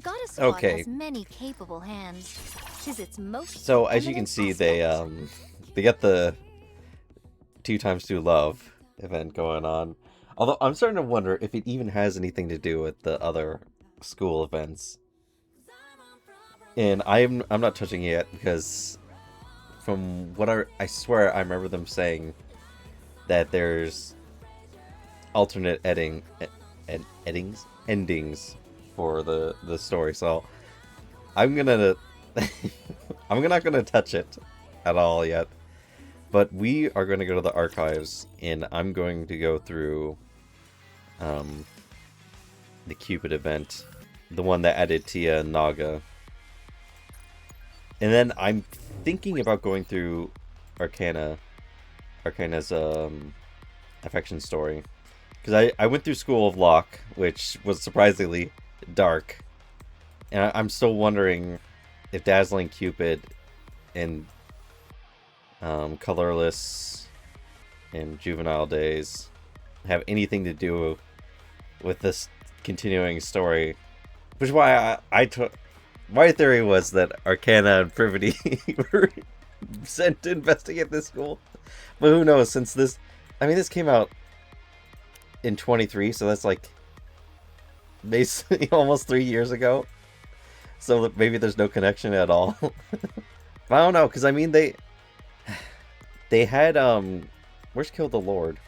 Goddess Squad Okay, has many capable hands. 'Tis its most so as you can preeminent see, aspect. they got the 2 times 2 love event going on. Although I'm starting to wonder if it even has anything to do with the other school events. And I'm not touching it yet because from what I swear I remember them saying that there's alternate endings for the story. So I'm gonna I'm not gonna touch it at all yet. But we are going to go to the archives, and I'm going to go through um, the Cupid event, the one that added Tia and Naga. And then I'm thinking about going through Arcana's affection story. Because I went through School of Lock, which was surprisingly dark. And I'm still wondering if Dazzling Cupid and Colorless and Juvenile Days have anything to do with this continuing story. Which is why I took. My theory was that Arcana and Privity were sent to investigate this school. But who knows, since this. I mean, this came out in 23, so that's like. Basically almost 3 years ago. So maybe there's no connection at all. I don't know, because I mean, They had, where's Kill the Lord?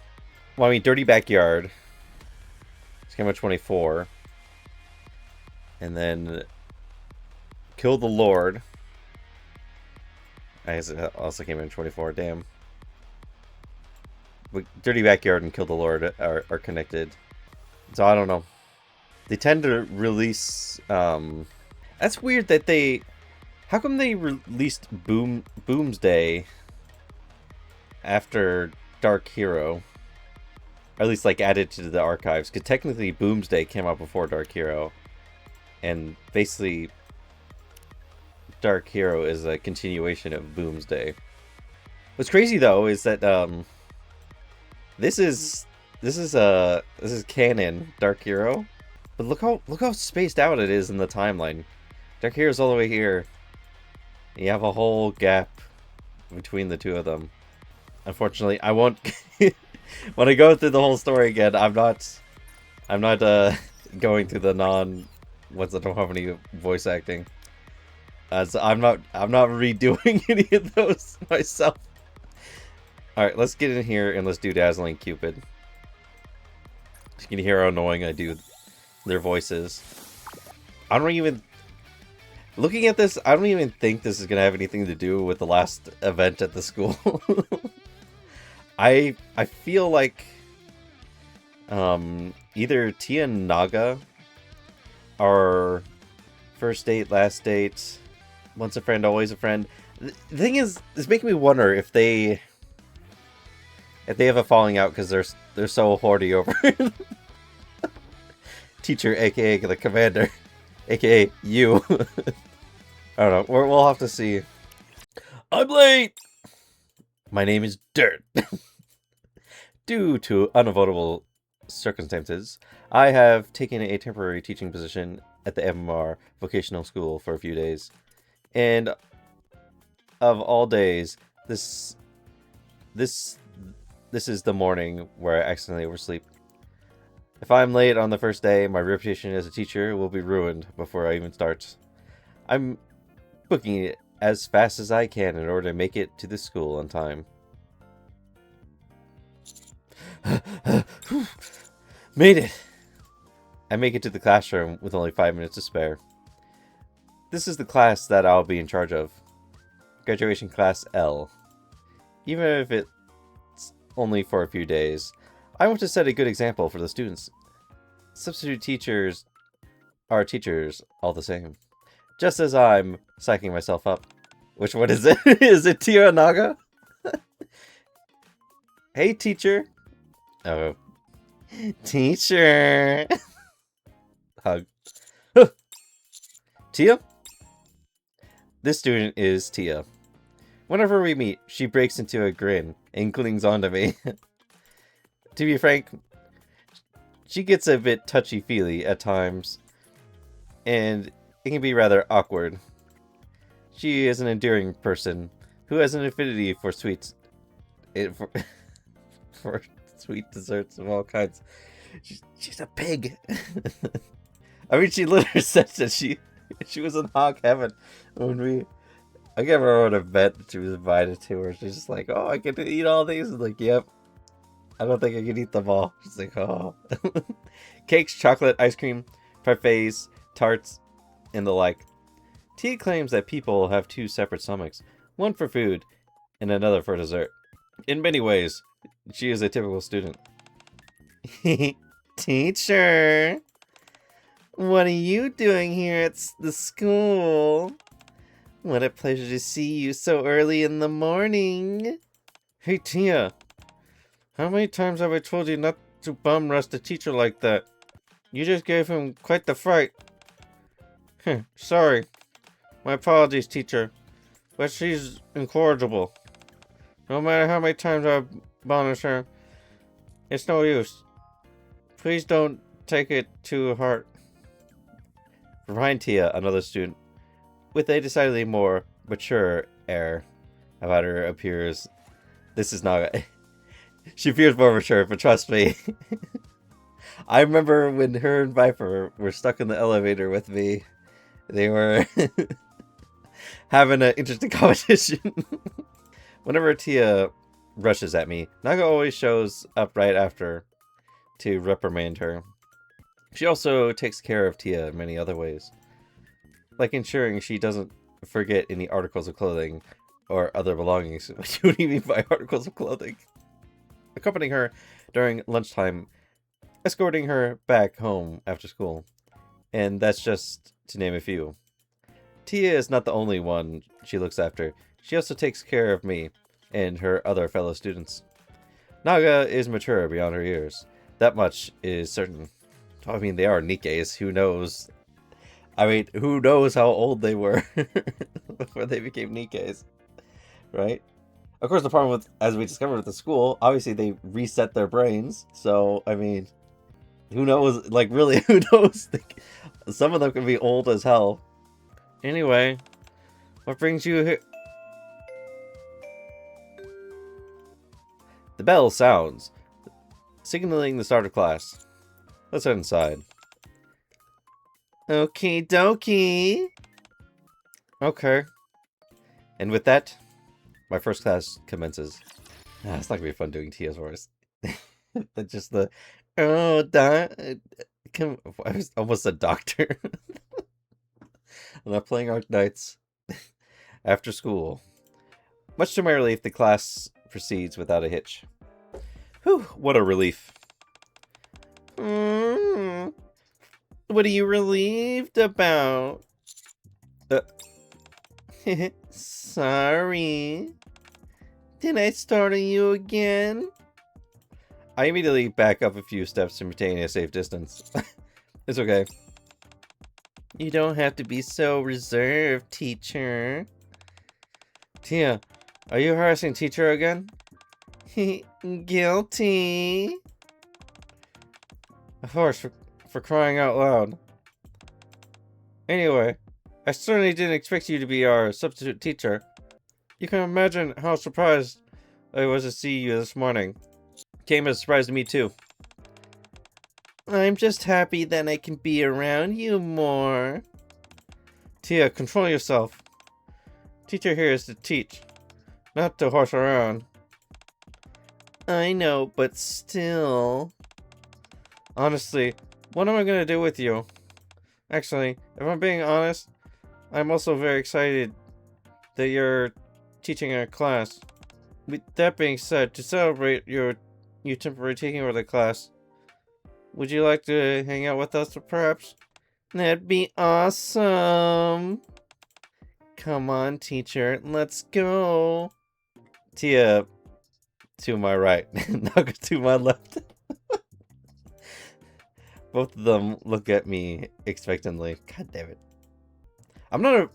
Well, I mean, Dirty Backyard. It's came out 24. And then Kill the Lord. I guess it also came in 24, damn. But Dirty Backyard and Kill the Lord are connected. So I don't know. They tend to release, that's weird that they... How come they released Boomsday after Dark Hero? Or at least, like, added to the archives. Because technically, Boomsday came out before Dark Hero. And basically, Dark Hero is a continuation of Boomsday. What's crazy, though, is that, this is canon, Dark Hero. But look how spaced out it is in the timeline. Dark Hero's all the way here. You have a whole gap between the two of them. Unfortunately, I won't. When I go through the whole story again, I'm not going through the ones that don't have any voice acting. So I'm not redoing any of those myself. All right, let's get in here and let's do Dazzling Cupid. You can hear how annoying I do their voices. I don't even. Looking at this, I don't even think this is gonna have anything to do with the last event at the school. I feel like either Tia and Naga are first date, last date, once a friend, always a friend. The thing is, it's making me wonder if they have a falling out because they're so horny over teacher, aka the commander, aka you. I don't know. We'll have to see. I'm late! My name is Dirt. Due to unavoidable circumstances, I have taken a temporary teaching position at the MMR vocational school for a few days. And of all days, this is the morning where I accidentally oversleep. If I'm late on the first day, my reputation as a teacher will be ruined before I even start. I'm booking it as fast as I can in order to make it to the school on time. Made it! I make it to the classroom with only 5 minutes to spare. This is the class that I'll be in charge of. Graduation Class L. Even if it's only for a few days, I want to set a good example for the students. Substitute teachers are teachers all the same. Just as I'm psyching myself up. Which one is it? Is it Tia Naga? Hey, teacher. Oh. Teacher. Hug. Tia? This student is Tia. Whenever we meet, she breaks into a grin and clings onto me. To be frank, she gets a bit touchy-feely at times. And it can be rather awkward. She is an endearing person who has an affinity for sweets. For sweet desserts of all kinds. She's a pig. I mean, she literally said that she was in hog heaven when I gave her an event that she was invited to, where she's just like, oh, I get to eat all these? And like, yep. I don't think I can eat them all. She's like, oh. Cakes, chocolate, ice cream, parfaits, tarts, and the like. Tia claims that people have two separate stomachs, one for food and another for dessert. In many ways, she is a typical student. Teacher, what are you doing here at the school? What a pleasure to see you so early in the morning. Hey, Tia. How many times have I told you not to bum rush the teacher like that? You just gave him quite the fright. Sorry. My apologies, teacher. But she's incorrigible. No matter how many times I admonish her, it's no use. Please don't take it to heart. Behind Tia, another student, with a decidedly more mature air about her, appears. This is Naga. She appears more mature, but trust me. I remember when her and Viper were stuck in the elevator with me. They were having an interesting competition. Whenever Tia rushes at me, Naga always shows up right after to reprimand her. She also takes care of Tia in many other ways, like ensuring she doesn't forget any articles of clothing or other belongings. What do you mean by articles of clothing? Accompanying her during lunchtime, escorting her back home after school. And that's just to name a few. Tia is not the only one she looks after. She also takes care of me and her other fellow students. Naga is mature beyond her years. That much is certain. I mean, they are Nikkes. Who knows? I mean, who knows how old they were before they became Nikkes, right? Of course, the problem with, as we discovered at the school, obviously they reset their brains. So, I mean, who knows? Like, really, who knows? Some of them can be old as hell. Anyway, what brings you here? The bell sounds, signaling the start of class. Let's head inside. Okie dokie. Okay. And with that, my first class commences. It's not gonna be fun doing Tia's voice. Just the, oh, I was almost a doctor. I'm not playing Arc Knights after school. Much to my relief, the class proceeds without a hitch. Whew, what a relief. What are you relieved about? Sorry. Did I startle you again? I immediately back up a few steps to maintain a safe distance. It's okay. You don't have to be so reserved, teacher. Tia, are you harassing teacher again? Guilty. Of course, for crying out loud. Anyway, I certainly didn't expect you to be our substitute teacher. You can imagine how surprised I was to see you this morning. Came as a surprise to me too. I'm just happy that I can be around you more. Tia, control yourself. Teacher here is to teach, not to horse around. I know, but still. Honestly, what am I gonna do with you? Actually, if I'm being honest, I'm also very excited that you're teaching our class. With that being said, to celebrate you temporarily taking over the class, would you like to hang out with us, perhaps? That'd be awesome. Come on, teacher, let's go. Tia to my right, Naga to my left. Both of them look at me expectantly. God damn it.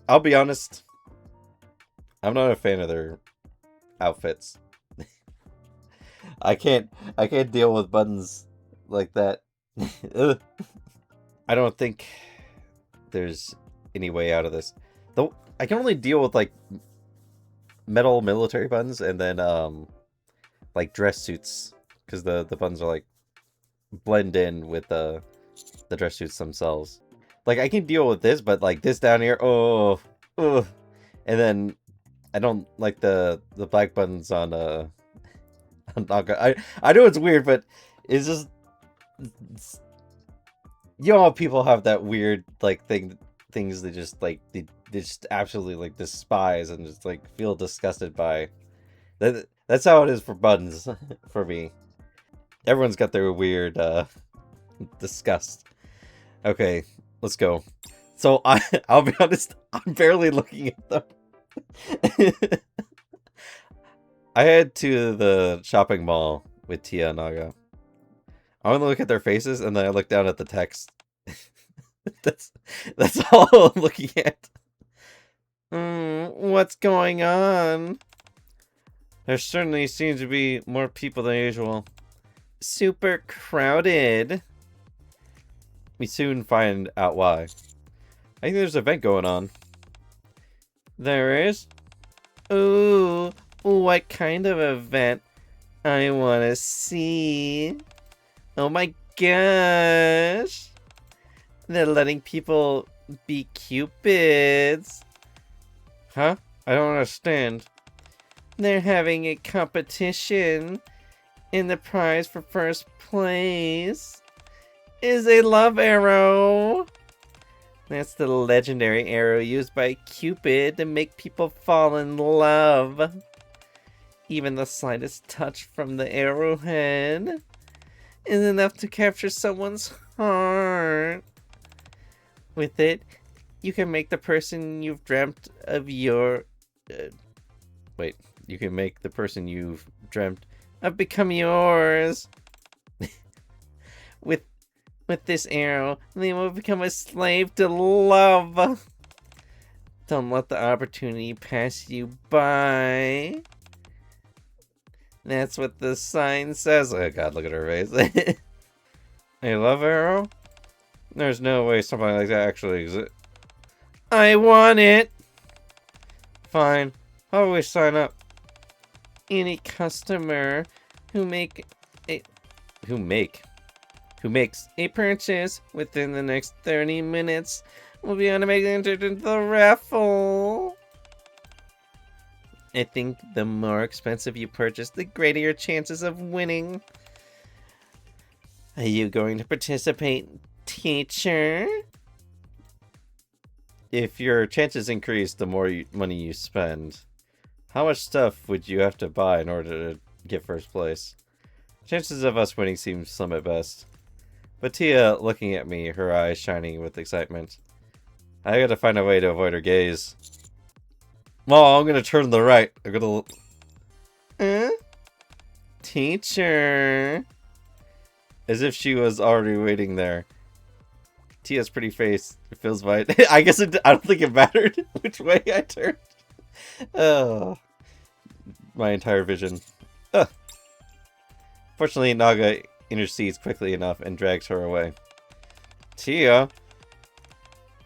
I'll be honest. I'm not a fan of their outfits. I can't deal with buttons like that. I don't think there's any way out of this. Though I can only deal with like metal military buttons and then like dress suits, because the buttons are like blend in with the dress suits themselves. Like I can deal with this, but like this down here, oh, ugh. And then I don't like the black buttons on Naga. I know it's weird, but it's just you know how people have that weird like things they just like they just absolutely like despise and just like feel disgusted by. That's how it is for buttons for me. Everyone's got their weird disgust. Okay, let's go. So I'll be honest, I'm barely looking at them. I head to the shopping mall with Tia and Naga. I want to look at their faces, and then I look down at the text. that's all I'm looking at. What's going on? There certainly seems to be more people than usual. Super crowded. We soon find out why. I think there's an event going on. There is? Ooh, what kind of event? I want to see. Oh my gosh. They're letting people be Cupids. Huh? I don't understand. They're having a competition. And the prize for first place is a love arrow. That's the legendary arrow used by Cupid to make people fall in love. Even the slightest touch from the arrowhead is enough to capture someone's heart. With it, you can make the person you've dreamt of you can make the person you've dreamt of become yours. With this arrow, they will become a slave to love. Don't let the opportunity pass you by. That's what the sign says. Oh god, look at her face. A love arrow? There's no way something like that actually exists. I want it! Fine. How do we sign up? Any customer who makes a purchase within the next 30 minutes will be automatically entered into the raffle. I think the more expensive you purchase, the greater your chances of winning. Are you going to participate, teacher? If your chances increase, the more money you spend. How much stuff would you have to buy in order to get first place? Chances of us winning seem slim at best. But Tia looking at me, her eyes shining with excitement. I gotta find a way to avoid her gaze. Oh, I'm gonna turn to the right. I'm gonna... Teacher. As if she was already waiting there. Tia's pretty face feels white. I guess I don't think it mattered which way I turned. Oh, my entire vision. Fortunately, Naga intercedes quickly enough and drags her away. Tia,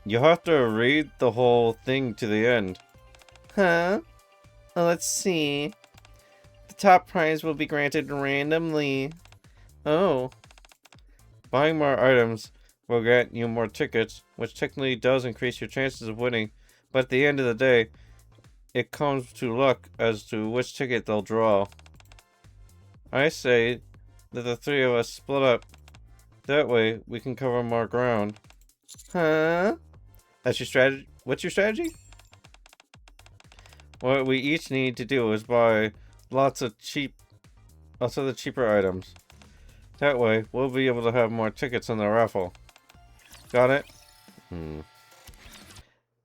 you have to read the whole thing to the end. Huh? Well, let's see. The top prize will be granted randomly. Oh. Buying more items will grant you more tickets, which technically does increase your chances of winning, but at the end of the day, it comes to luck as to which ticket they'll draw. I say that the three of us split up. That way, we can cover more ground. Huh? That's your strategy? What's your strategy? What we each need to do is buy lots of the cheaper items. That way, we'll be able to have more tickets in the raffle. Got it?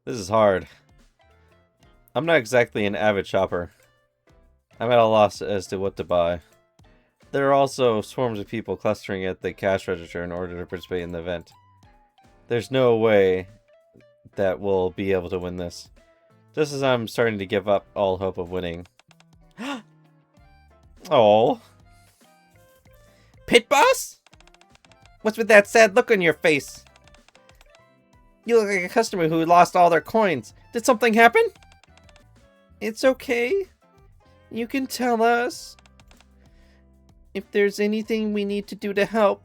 This is hard. I'm not exactly an avid shopper. I'm at a loss as to what to buy. There are also swarms of people clustering at the cash register in order to participate in the event. There's no way that we'll be able to win this. Just as I'm starting to give up all hope of winning. Oh. Pit boss? What's with that sad look on your face? You look like a customer who lost all their coins. Did something happen? It's okay. You can tell us. If there's anything we need to do to help,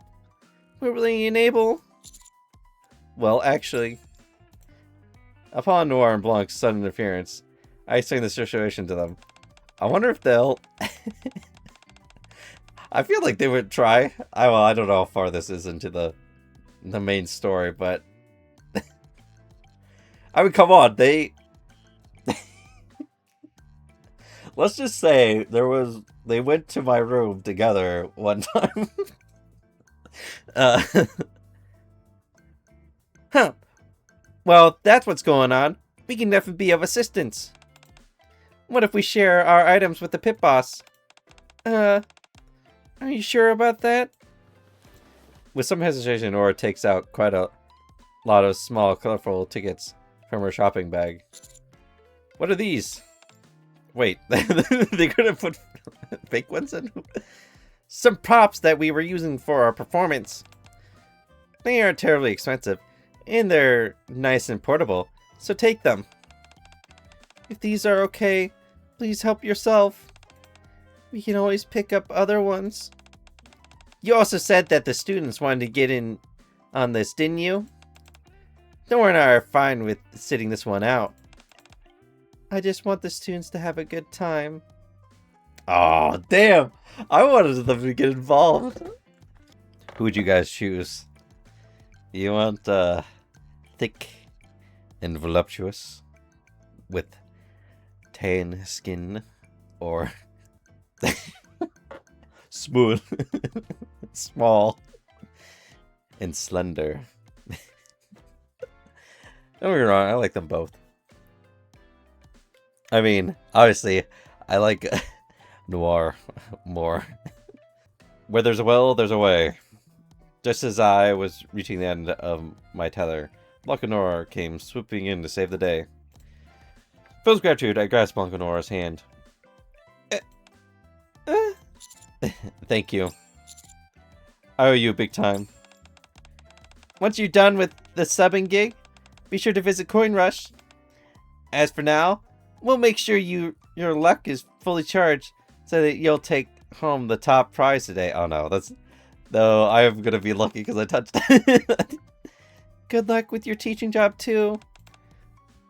we're willing and able. Well, actually, upon Noir and Blanc's sudden interference, I explained the situation to them. I wonder if they'll... I feel like they would try. I don't know how far this is into the main story, but... I mean, come on, they... Let's just say they went to my room together one time. Huh. Well, that's what's going on. We can definitely be of assistance. What if we share our items with the pit boss? Are you sure about that? With some hesitation, Nora takes out quite a lot of small, colorful tickets from her shopping bag. What are these? Wait, they could have put fake ones in? Some props that we were using for our performance. They aren't terribly expensive, and they're nice and portable, so take them. If these are okay, please help yourself. We can always pick up other ones. You also said that the students wanted to get in on this, didn't you? Nora and I are fine with sitting this one out. I just want the students to have a good time. Oh, damn! I wanted them to get involved. Who would you guys choose? You want, thick and voluptuous with tan skin, or smooth, small, and slender? Don't get me wrong, I like them both. I mean, obviously, I like Noir more. Where there's a will, there's a way. Just as I was reaching the end of my tether, Blanca came swooping in to save the day. Filled with gratitude, I grasped Blanca hand. Thank you. I owe you big time. Once you're done with the subbing gig, be sure to visit Coin Rush. As for now, we'll make sure your luck is fully charged so that you'll take home the top prize today. Oh no, no, I am gonna be lucky because I touched it. Good luck with your teaching job too.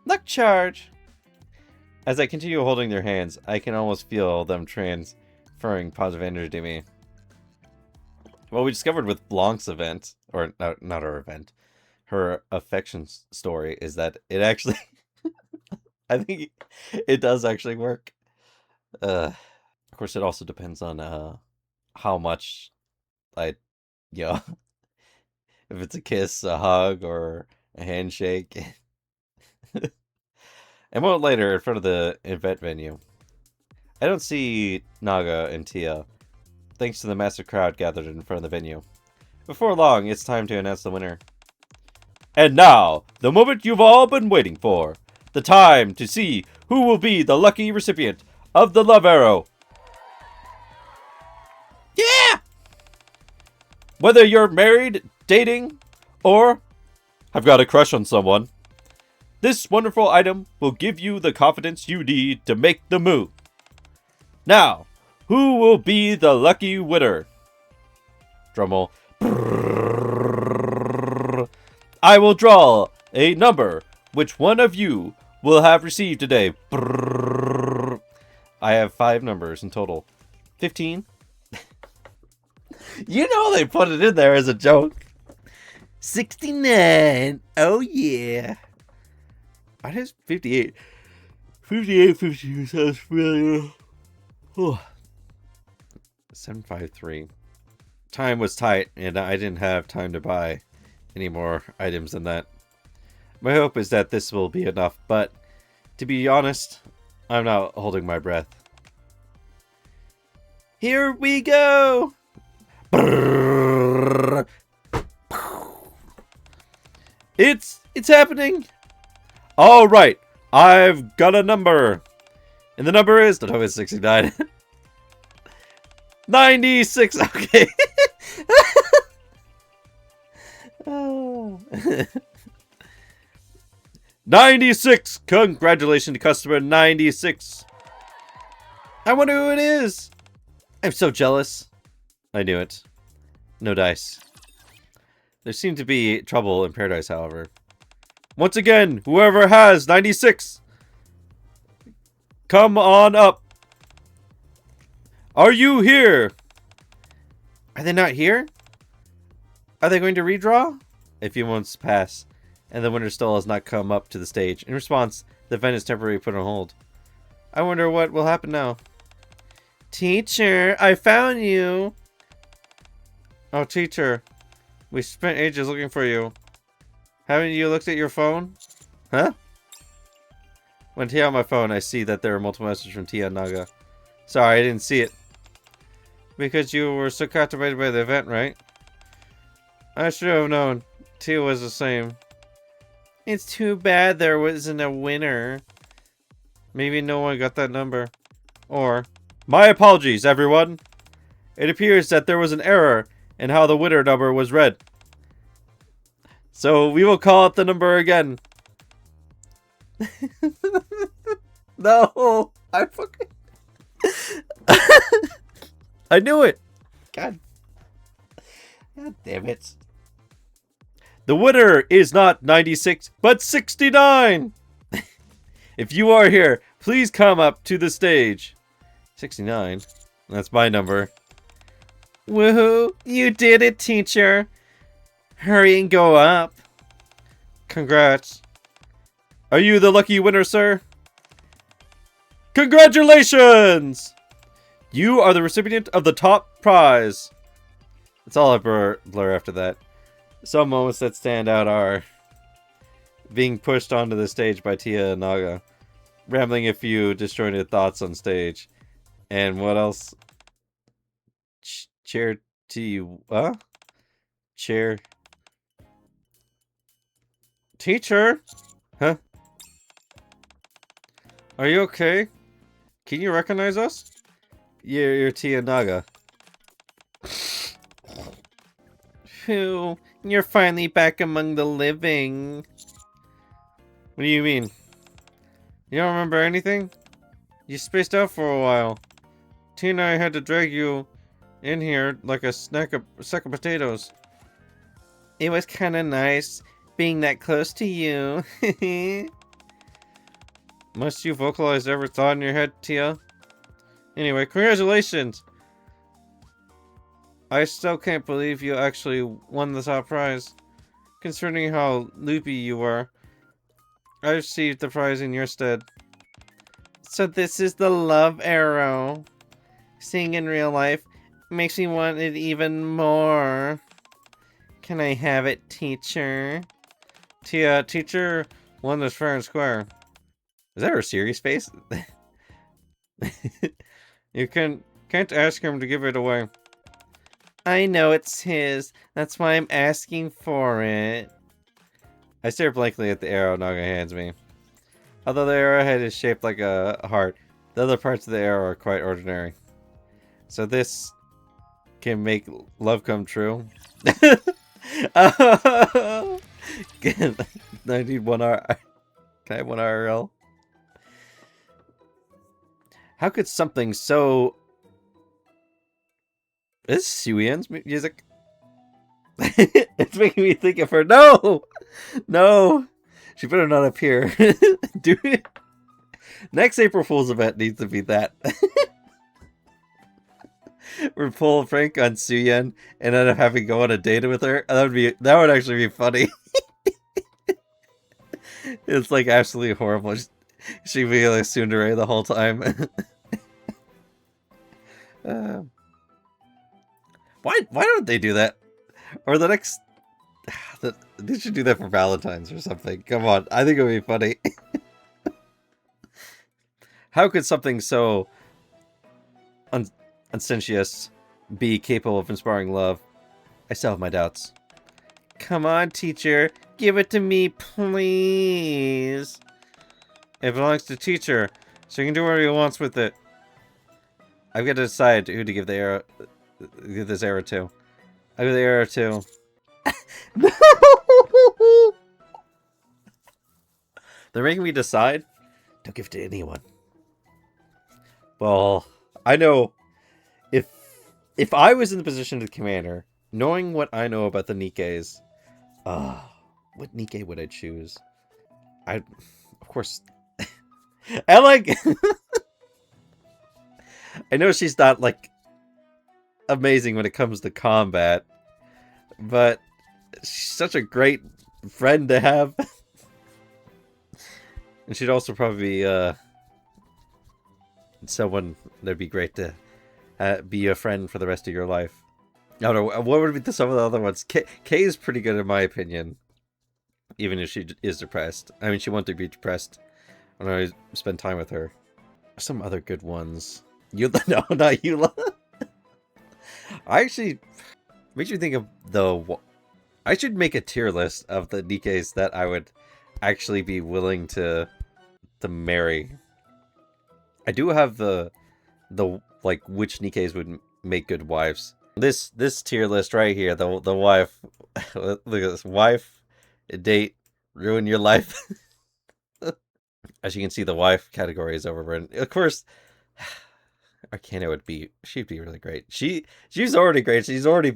Luck charge. As I continue holding their hands, I can almost feel them transferring positive energy to me. What we discovered with Blanc's event, or not her event, her affection story, is that it actually, I think it does actually work. Of course, it also depends on how much if it's a kiss, a hug, or a handshake. A moment later, in front of the event venue, I don't see Naga and Tia, thanks to the massive crowd gathered in front of the venue. Before long, it's time to announce the winner. And now, the moment you've all been waiting for. The time to see who will be the lucky recipient of the Love Arrow. Yeah! Whether you're married, dating, or have got a crush on someone, this wonderful item will give you the confidence you need to make the move. Now, who will be the lucky winner? Drumroll. I will draw a number. Which one of you will have received today? I have 5 numbers in total. 15. You know they put it in there as a joke. 69. Oh yeah. Why does 58? 58, 52 sounds familiar. 753. Time was tight, and I didn't have time to buy any more items than that. My hope is that this will be enough, but to be honest, I'm not holding my breath. Here we go! It's happening! Alright, I've got a number. And the number is 69. 96, okay. 96! Congratulations to customer 96. I wonder who it is. I'm so jealous. I knew it. No dice. There seemed to be trouble in paradise, however. Once again, whoever has 96, come on up. Are you here? Are they not here? Are they going to redraw? A few months pass, and the winner still has not come up to the stage. In response, the event is temporarily put on hold. I wonder what will happen now. Teacher, I found you. Oh, teacher. We spent ages looking for you. Haven't you looked at your phone? Huh? When Tia on my phone, I see that there are multiple messages from Tia and Naga. Sorry, I didn't see it. Because you were so captivated by the event, right? I should have known. Tia was the same. It's too bad there wasn't a winner. Maybe no one got that number. Or... My apologies, everyone. It appears that there was an error in how the winner number was read. So we will call up the number again. No, I fucking... I knew it. God damn it. The winner is not 96, but 69. If you are here, please come up to the stage. 69. That's my number. Woohoo! You did it, teacher. Hurry and go up. Congrats. Are you the lucky winner, sir? Congratulations! You are the recipient of the top prize. That's all I blur after that. Some moments that stand out are being pushed onto the stage by Tia and Naga, rambling a few disjointed thoughts on stage. And what else? Chair Chair. Teacher? Huh? Are you okay? Can you recognize us? You're Tia Naga. Phew, you're finally back among the living. What do you mean? You don't remember anything? You spaced out for a while. Tia and I had to drag you in here like a sack of potatoes. It was kind of nice being that close to you. Must you vocalize every thought in your head, Tia? Anyway, congratulations! I still can't believe you actually won the top prize. Considering how loopy you were, I received the prize in your stead. So this is the love arrow. Seeing in real life makes me want it even more. Can I have it, teacher? Tia, teacher won this fair and square. Is that her serious face? You can't ask him to give it away. I know it's his. That's why I'm asking for it. I stare blankly at the arrow Naga hands me. Although the arrowhead is shaped like a heart, the other parts of the arrow are quite ordinary. So this can make love come true. I need 1 hour. Can I have 1 IRL? How could something so... Is this Suyen's music? It's making me think of her. No! No! She better not appear. Dude. Next April Fool's event needs to be that. We're pull a prank on Suyen and end up having to go on a date with her. That would actually be funny. It's like absolutely horrible. She'd be like tsundere the whole time. Why don't they do that? Or the next... They should do that for Valentine's or something. Come on, I think it would be funny. How could something so unsentious be capable of inspiring love? I still have my doubts. Come on, teacher. Give it to me, please. It belongs to teacher, so he can do whatever he wants with it. I've got to decide who to give the arrow... Give this arrow to. I'll give the arrow to... No! They're making me decide. Don't give it to anyone. Well, I know if I was in the position of the commander, knowing what I know about the Nikkes, what Nikke would I choose? Of course, I like. I know she's not like amazing when it comes to combat, but she's such a great friend to have. And she'd also probably be someone that'd be great to be a friend for the rest of your life. I don't know, what would be some of the other ones? Kay is pretty good in my opinion, even if she is depressed. I mean, she wants to be depressed when I spend time with her. Some other good ones. Eula? No, not Eula. I actually makes me think of the. I should make a tier list of the Nikkes that I would actually be willing to marry. I do have the like which Nikkes would make good wives. This tier list right here, the wife. Look at this: wife, date, ruin your life. As you can see, the wife category is overrun. Of course, Arcana she'd be really great. She's already great. She's already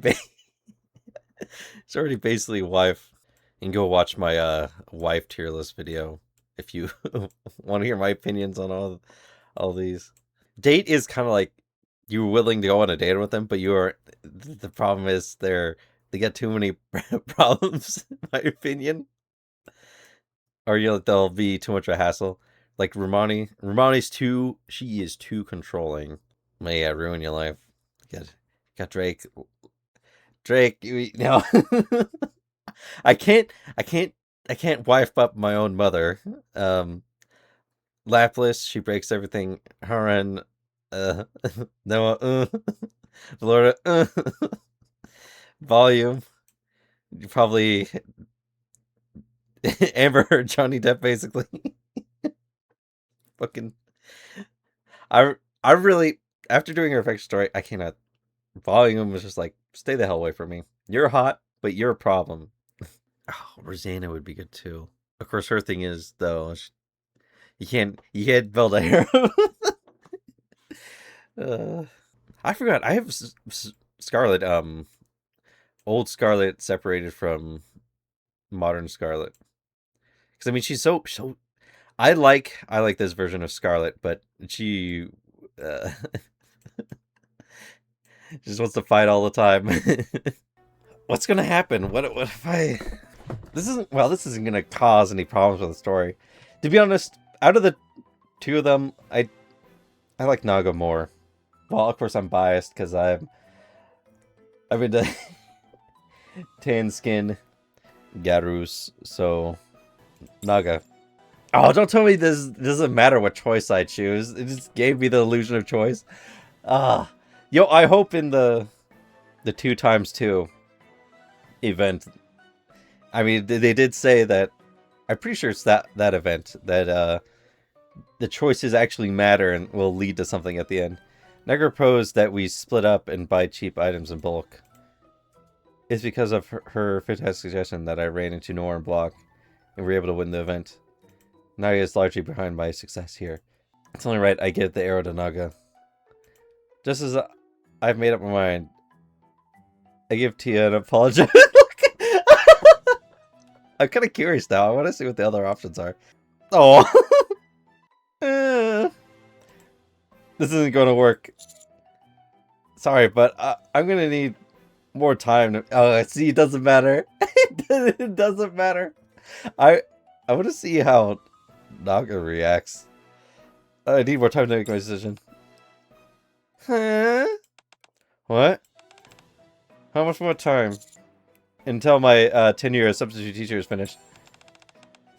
basically wife. You can go watch my wife tier list video if you want to hear my opinions on all these. Date is kind of like you're willing to go on a date with them, but the problem is they get too many problems, in my opinion. Or they'll be too much of a hassle. Like she is too controlling. May ruin your life. Got Drake. No. I can't wife up my own mother. Laplace, she breaks everything. Haran, Noah, Florida, Volume. You probably Amber Heard, Johnny Depp, basically. Fucking. I really, after doing her affection story, I cannot. Volume was just like, stay the hell away from me. You're hot, but you're a problem. Oh, Rosanna would be good too. Of course, her thing is though, you can't build a harem. I forgot. I have Scarlet. Old Scarlet separated from modern Scarlet. Because I mean, she's so. I like this version of Scarlet, but she just wants to fight all the time. What's gonna happen? What if I? This isn't gonna cause any problems with the story. To be honest, out of the two of them, I like Naga more. Well, of course I'm biased because I've been to tan skin Garus, so Naga. Oh, don't tell me this doesn't matter what choice I choose. It just gave me the illusion of choice. Yo, I hope in the 2x2 event. I mean, they did say that. I'm pretty sure it's that event that the choices actually matter and will lead to something at the end. Naga proposed that we split up and buy cheap items in bulk. It's because of her fantastic suggestion that I ran into Noir and Block and were able to win the event. Naga is largely behind my success here. It's only right I give the arrow to Naga. Just as I've made up my mind, I give Tia an apology. I'm kind of curious now. I want to see what the other options are. Oh. This isn't going to work. Sorry, but I'm going to need more time. Oh, see, it doesn't matter. It doesn't matter. I want to see how Naga reacts. I need more time to make my decision. Huh? What? How much more time? Until my tenure as substitute teacher is finished.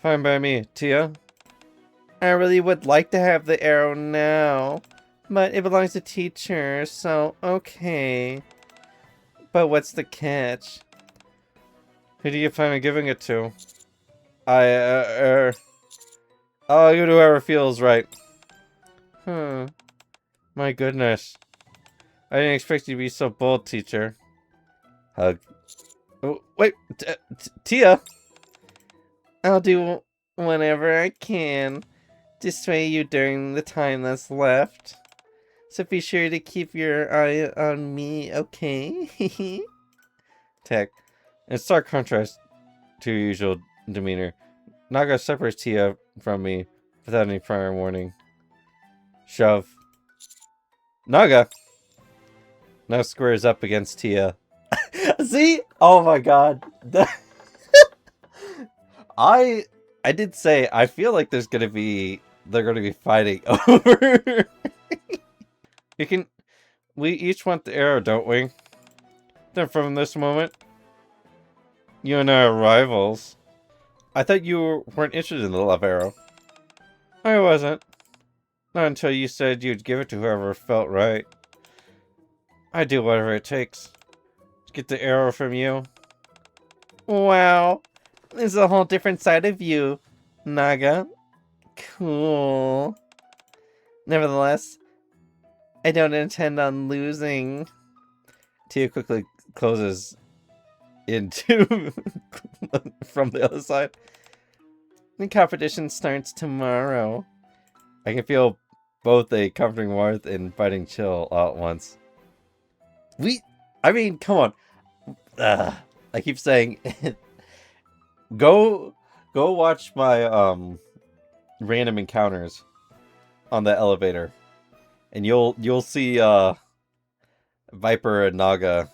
Fine by me. Tia? I really would like to have the arrow now, but it belongs to teacher, so okay. But what's the catch? Who do you plan on giving it to? I'll give it to whoever feels right. My goodness. I didn't expect you to be so bold, teacher. Hug. Oh, wait, Tia! I'll do whenever I can to sway you during the time that's left. So be sure to keep your eye on me, okay? Tech. In stark contrast to your usual demeanor, Naga separates Tia from me without any prior warning. Shove. Naga now squares up against Tia. See? Oh my god. I did say I feel like they're gonna be fighting over. We each want the arrow, don't we? Then from this moment, you and I are rivals. I thought you weren't interested in the love arrow. I wasn't. Not until you said you'd give it to whoever felt right. I'd do whatever it takes to get the arrow from you. Wow. This is a whole different side of you, Naga. Cool. Nevertheless, I don't intend on losing. Tia quickly closes into from the other side. The competition starts tomorrow. I can feel both a comforting warmth and biting chill all at once. I mean, come on. I keep saying, go watch my random encounters on the elevator, and you'll see Viper and Naga.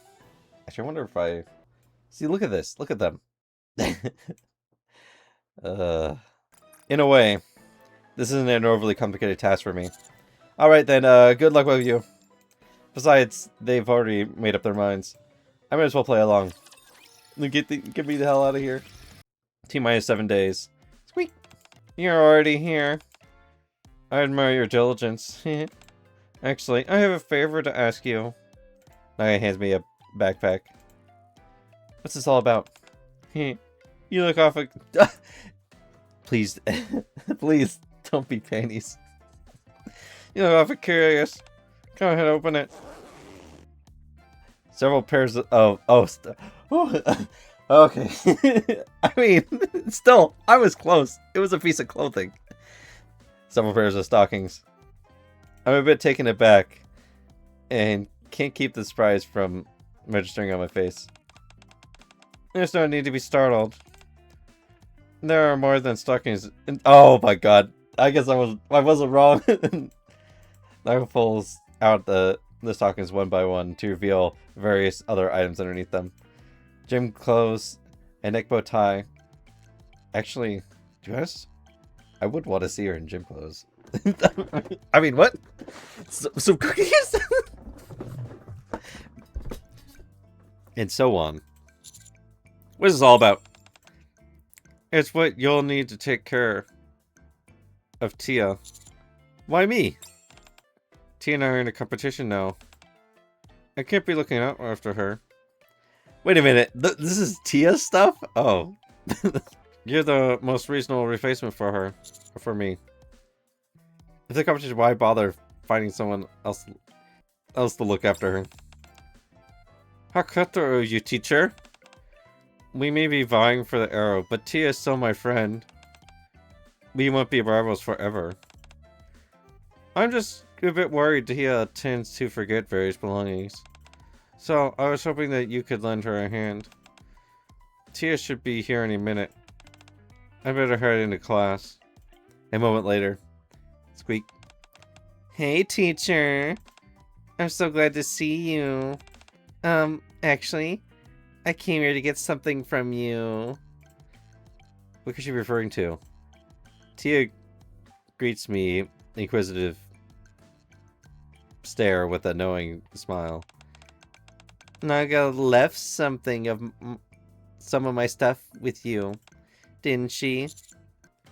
Actually, I wonder if I see. Look at this. Look at them. In a way, this isn't an overly complicated task for me. All right then. Good luck with you. Besides, they've already made up their minds. I might as well play along. Get me the hell out of here. T-minus 7 days. Squeak. You're already here. I admire your diligence. Actually, I have a favor to ask you. Naga hands me a backpack. What's this all about? You look awful. Please, please don't be panties. You look awful curious. Go ahead, open it. Several pairs of okay. I mean, still, I was close. It was a piece of clothing. Several pairs of stockings. I'm a bit taken aback and can't keep the surprise from registering on my face. There's no need to be startled. There are more than stockings. Oh my god. I guess I wasn't wrong. Naga pulls out the stockings one by one to reveal various other items underneath them. Gym clothes, a neck bow tie. Actually, I would want to see her in gym clothes. I mean, what? Some cookies? And so on. What is this all about? It's what you'll need to take care of Tia. Why me? Tia and I are in a competition now. I can't be looking out after her. Wait a minute. This is Tia's stuff? Oh. You're the most reasonable replacement for her. Or for me. If the competition, why bother finding someone else to look after her? How cutthroat are you, teacher? We may be vying for the arrow, but Tia is still my friend. We won't be rivals forever. I'm just a bit worried Tia tends to forget various belongings. So, I was hoping that you could lend her a hand. Tia should be here any minute. I better head into class. A moment later. Squeak. Hey, teacher. I'm so glad to see you. Actually, I came here to get something from you. What could she be referring to? Tia greets me, inquisitive stare with a knowing smile. Naga left something of some of my stuff with you, didn't she?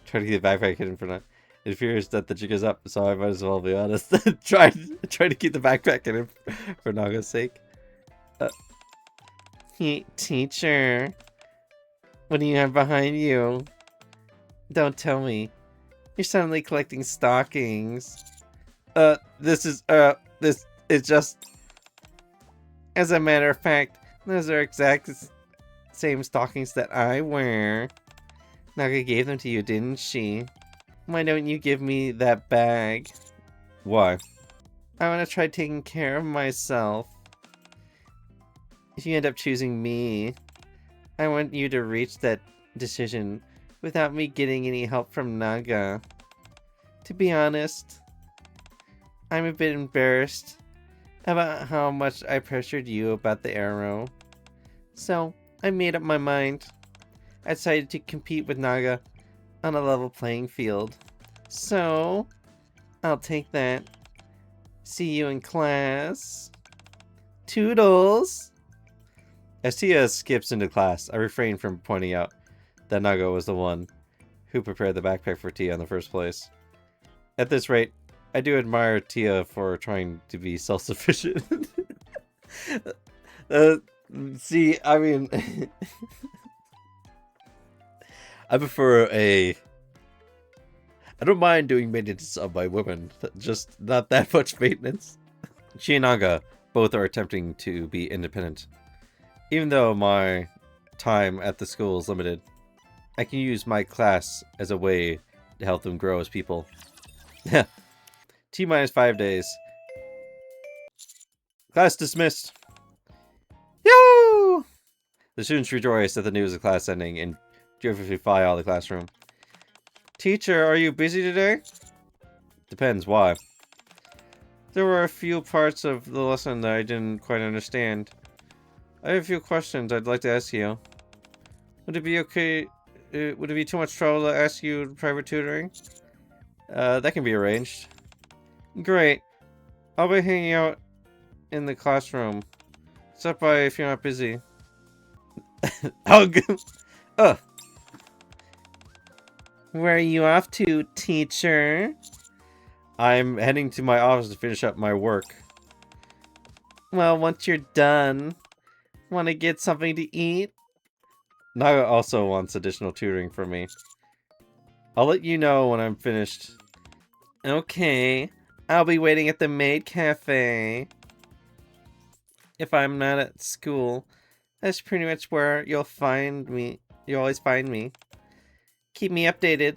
Try to get the backpack hidden for now. It appears that the jig is up, so I might as well be honest. try to keep the backpack hidden for Naga's sake. Hey, teacher, what do you have behind you? Don't tell me. You're suddenly collecting stockings. This is just... As a matter of fact, those are exact same stockings that I wear. Naga gave them to you, didn't she? Why don't you give me that bag? Why? I want to try taking care of myself. If you end up choosing me, I want you to reach that decision without me getting any help from Naga. To be honest, I'm a bit embarrassed about how much I pressured you about the arrow. So, I made up my mind. I decided to compete with Naga on a level playing field. So, I'll take that. See you in class. Toodles! As Tia skips into class, I refrain from pointing out that Naga was the one who prepared the backpack for Tia in the first place. At this rate, I do admire Tia for trying to be self-sufficient. See, I mean... I prefer a... I don't mind doing maintenance on my women, just not that much maintenance. She and Naga both are attempting to be independent. Even though my time at the school is limited, I can use my class as a way to help them grow as people. T-minus 5 days. Class dismissed. Yoo! The students rejoice at the news of class ending and joyfully fly out of the classroom. Teacher, are you busy today? Depends, why? There were a few parts of the lesson that I didn't quite understand. I have a few questions I'd like to ask you. Would it be okay? Would it be too much trouble to ask you private tutoring? That can be arranged. Great. I'll be hanging out in the classroom. Stop by if you're not busy. Oh, good. Ugh. Where are you off to, teacher? I'm heading to my office to finish up my work. Well, once you're done, want to get something to eat? Naga also wants additional tutoring from me. I'll let you know when I'm finished. Okay, I'll be waiting at the maid cafe. If I'm not at school, that's pretty much where you'll find me. You always find me. Keep me updated.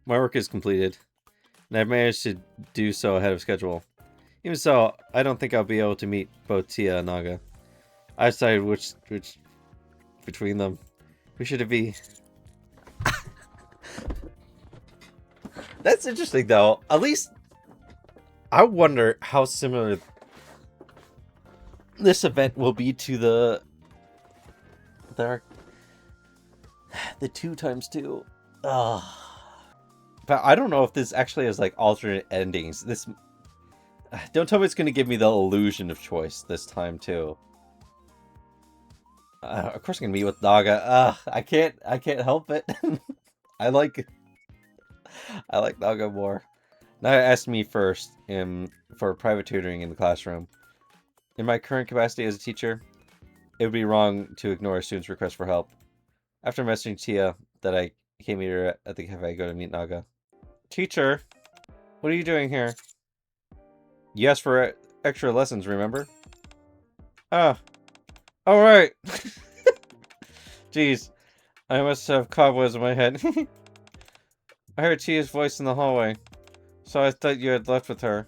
My work is completed, and I've managed to do so ahead of schedule. Even so, I don't think I'll be able to meet both Tia and Naga. I decided which between them, who should it be? That's interesting, though. At least, I wonder how similar this event will be to the 2x2. But I don't know if this actually has like alternate endings. Don't tell me it's going to give me the illusion of choice this time too. Of course I'm going to meet with Naga. I can't help it. I like Naga more. Naga asked me first for private tutoring in the classroom. In my current capacity as a teacher, it would be wrong to ignore a student's request for help. After messaging Tia that I came here at the cafe, I go to meet Naga. Teacher, what are you doing here? You asked for extra lessons, remember? Ah, alright. Jeez, I must have cobwebs in my head. I heard Tia's voice in the hallway, so I thought you had left with her.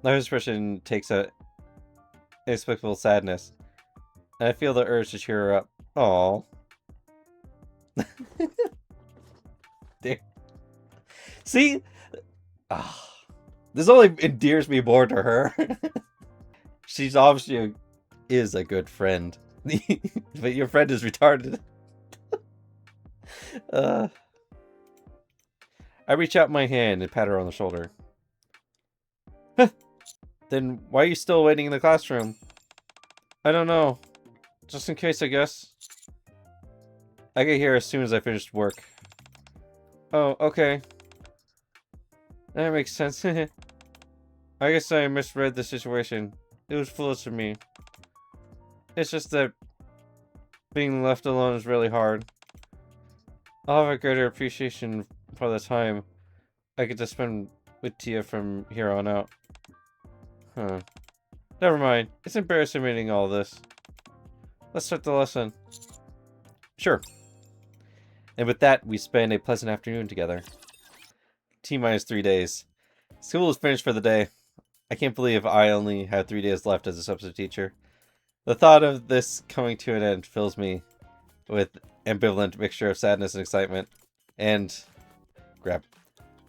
Naga's expression takes a inexplicable sadness, and I feel the urge to cheer her up. Aww. There. See? This only endears me more to her. She's obviously is a good friend. But your friend is retarded. I reach out my hand and pat her on the shoulder. Then why are you still waiting in the classroom? I don't know. Just in case, I guess. I get here as soon as I finish work. Oh, okay. That makes sense. I guess I misread the situation. It was foolish of me. It's just that being left alone is really hard. I'll have a greater appreciation for the time I get to spend with Tia from here on out. Huh. Never mind. It's embarrassing reading all this. Let's start the lesson. Sure. And with that, we spend a pleasant afternoon together. T-minus 3 days. School is finished for the day. I can't believe I only have 3 days left as a substitute teacher. The thought of this coming to an end fills me with ambivalent mixture of sadness and excitement. And... Grab.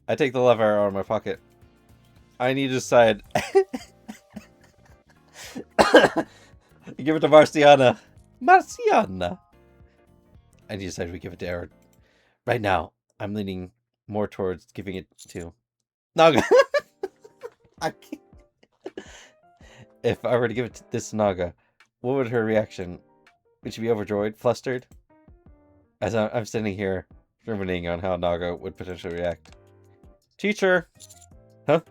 I take the lever out of my pocket. I need to decide. Give it to Marciana. Marciana! I need to decide if we give it to Aaron. Right now, I'm leaning more towards giving it to Naga. I can't. If I were to give it to this Naga, what would her reaction? Would she be overjoyed, flustered? As I'm standing here, ruminating on how Naga would potentially react. Teacher! Huh?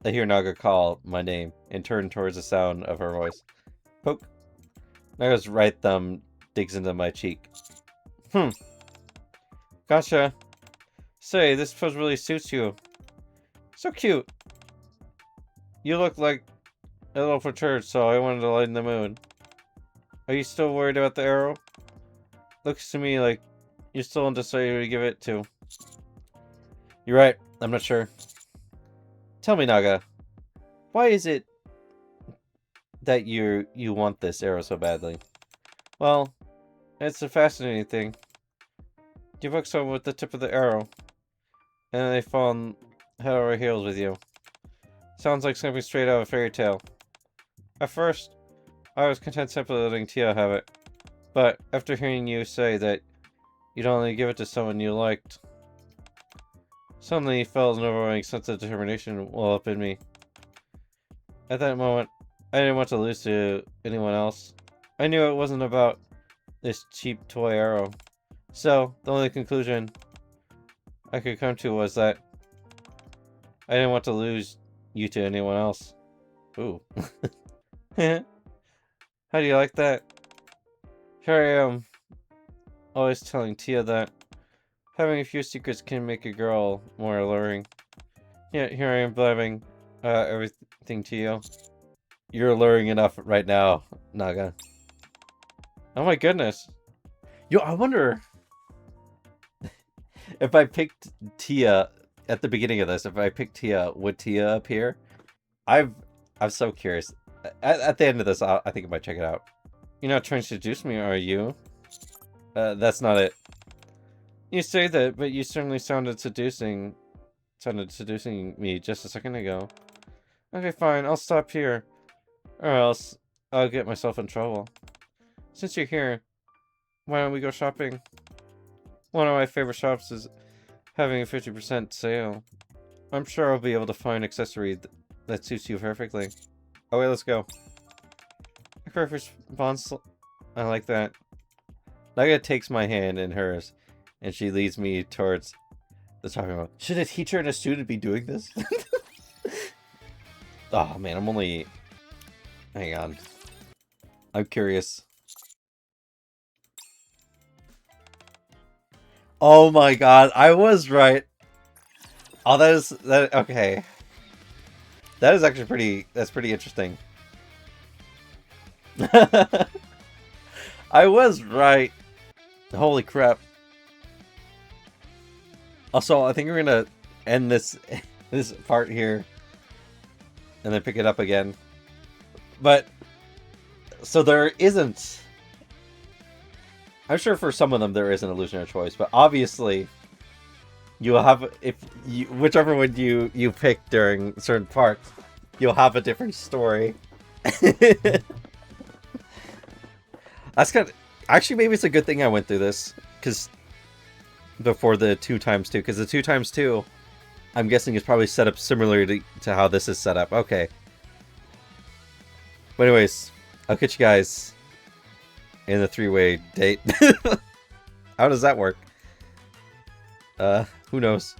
I hear Naga call my name and turn towards the sound of her voice. Poke. Naga's right thumb digs into my cheek. Gotcha. Say, this pose really suits you. So cute. You look like a little perturbed, so I wanted to lighten the mood. Are you still worried about the arrow? Looks to me like you're still undecided who to give it to. You're right. I'm not sure. Tell me, Naga. Why is it that you want this arrow so badly? Well, it's a fascinating thing. You hook someone with the tip of the arrow, and they fall head over heels with you. Sounds like something straight out of a fairy tale. At first, I was content simply letting Tia have it, but after hearing you say that you'd only give it to someone you liked, suddenly felt an overwhelming sense of determination well up in me. At that moment, I didn't want to lose to anyone else. I knew it wasn't about this cheap toy arrow. So, the only conclusion I could come to was that I didn't want to lose you to anyone else. Ooh. How do you like that? Here I am, always telling Tia that having a few secrets can make a girl more alluring. Yet here I am blabbing everything to you. You're alluring enough right now, Naga. Oh my goodness. Yo, I wonder if I picked Tia at the beginning of this, if I picked Tia, would Tia appear? I'm so curious. At the end of this, I think I might check it out. You're not trying to seduce me, are you? That's not it. You say that, but you certainly sounded seducing me just a second ago. Okay, fine, I'll stop here. Or else, I'll get myself in trouble. Since you're here, why don't we go shopping? One of my favorite shops is having a 50% sale. I'm sure I'll be able to find an accessory that suits you perfectly. Oh wait, let's go. A perfect response. I like that. Naga takes my hand in hers, and she leads me towards the shopping mall. Should a teacher and a student be doing this? Oh man, I'm only... Hang on. I'm curious. Oh my god, I was right. Oh, okay. That is actually that's pretty interesting. I was right. Holy crap. Also, I think we're gonna end this part here and then pick it up again. But so there isn't, I'm sure for some of them there is an illusionary choice, but obviously you'll have, whichever one you pick during certain parts, you'll have a different story. That's kind of, actually maybe it's a good thing I went through this, because before the 2x2, because the 2x2 I'm guessing is probably set up similarly to how this is set up. Okay. But anyways, I'll catch you guys in the 3-way date. How does that work? Who knows?